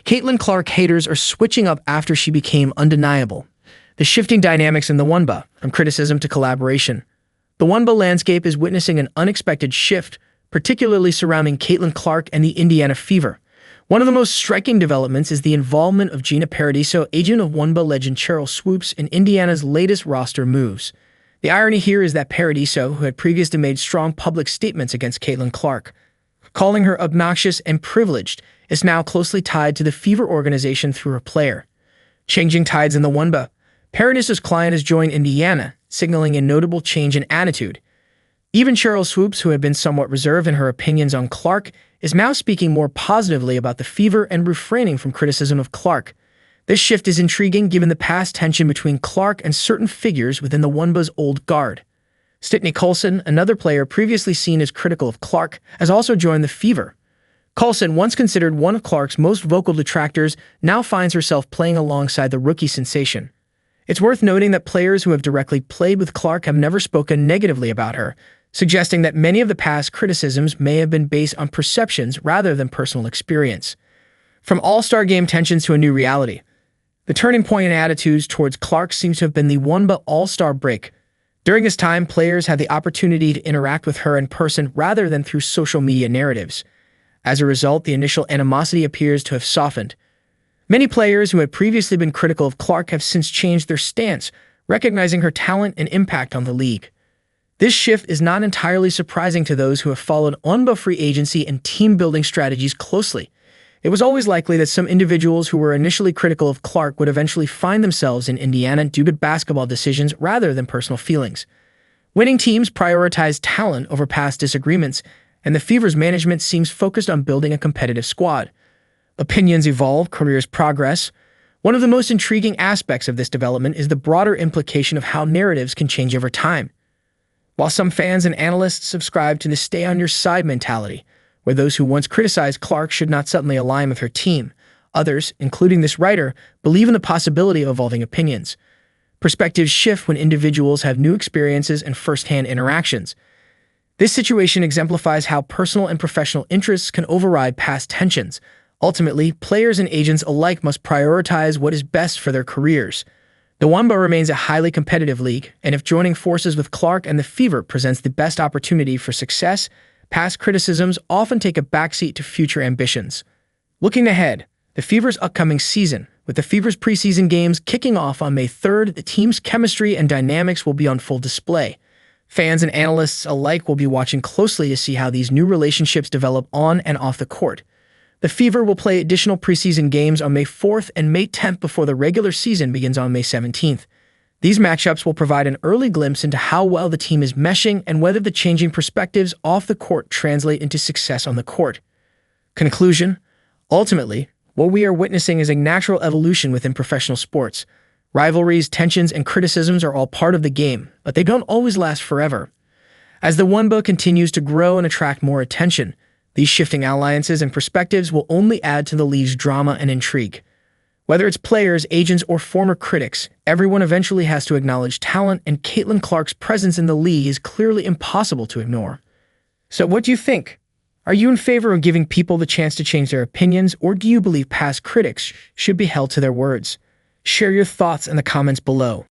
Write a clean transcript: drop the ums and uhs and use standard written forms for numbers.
Caitlin Clark haters are switching up after she became undeniable. The shifting dynamics in the WNBA, from criticism to collaboration. The WNBA landscape is witnessing an unexpected shift, particularly surrounding Caitlin Clark and the Indiana Fever. One of the most striking developments is the involvement of Gina, Paradiso, agent of WNBA legend Cheryl Swoopes, in Indiana's latest roster moves. The irony here is that Paradiso, who had previously made strong public statements against Caitlin Clark, calling her obnoxious and privileged, is now closely tied to the Fever organization through her player. Changing tides in the WNBA. Paradiso's client has joined Indiana, signaling a notable change in attitude. Even Cheryl Swoopes, who had been somewhat reserved in her opinions on Clark, is now speaking more positively about the Fever and refraining from criticism of Clark. This shift is intriguing given the past tension between Clark and certain figures within the WNBA's old guard. Stitney Coulson, another player previously seen as critical of Clark, has also joined the Fever. Coulson, once considered one of Clark's most vocal detractors, now finds herself playing alongside the rookie sensation. It's worth noting that players who have directly played with Clark have never spoken negatively about her, suggesting that many of the past criticisms may have been based on perceptions rather than personal experience. From all-star game tensions to a new reality, the turning point in attitudes towards Clark seems to have been the WNBA All-Star break. During this time, players had the opportunity to interact with her in person rather than through social media narratives. As a result, the initial animosity appears to have softened. Many players who had previously been critical of Clark have since changed their stance, recognizing her talent and impact on the league. This shift is not entirely surprising to those who have followed WNBA free agency and team-building strategies closely. It was always likely that some individuals who were initially critical of Clark would eventually find themselves in Indiana due to basketball decisions rather than personal feelings. Winning teams prioritize talent over past disagreements, and the Fever's management seems focused on building a competitive squad. Opinions evolve, careers progress. One of the most intriguing aspects of this development is the broader implication of how narratives can change over time. While some fans and analysts subscribe to the stay-on-your-side mentality, where those who once criticized Clark should not suddenly align with her team, others, including this writer, believe in the possibility of evolving opinions. Perspectives shift when individuals have new experiences and first-hand interactions. This situation exemplifies how personal and professional interests can override past tensions. Ultimately, players and agents alike must prioritize what is best for their careers. The WNBA remains a highly competitive league, and if joining forces with Clark and the Fever presents the best opportunity for success, past criticisms often take a backseat to future ambitions. Looking ahead, the Fever's upcoming season, with the Fever's preseason games kicking off on May 3rd, the team's chemistry and dynamics will be on full display. Fans and analysts alike will be watching closely to see how these new relationships develop on and off the court. The Fever will play additional preseason games on May 4th and May 10th before the regular season begins on May 17th. These matchups will provide an early glimpse into how well the team is meshing and whether the changing perspectives off the court translate into success on the court. Conclusion: ultimately, what we are witnessing is a natural evolution within professional sports. Rivalries, tensions, and criticisms are all part of the game, but they don't always last forever. As the WNBA continues to grow and attract more attention, these shifting alliances and perspectives will only add to the league's drama and intrigue. Whether it's players, agents, or former critics, everyone eventually has to acknowledge talent, and Caitlin Clark's presence in the league is clearly impossible to ignore. So what do you think? Are you in favor of giving people the chance to change their opinions, or do you believe past critics should be held to their words? Share your thoughts in the comments below.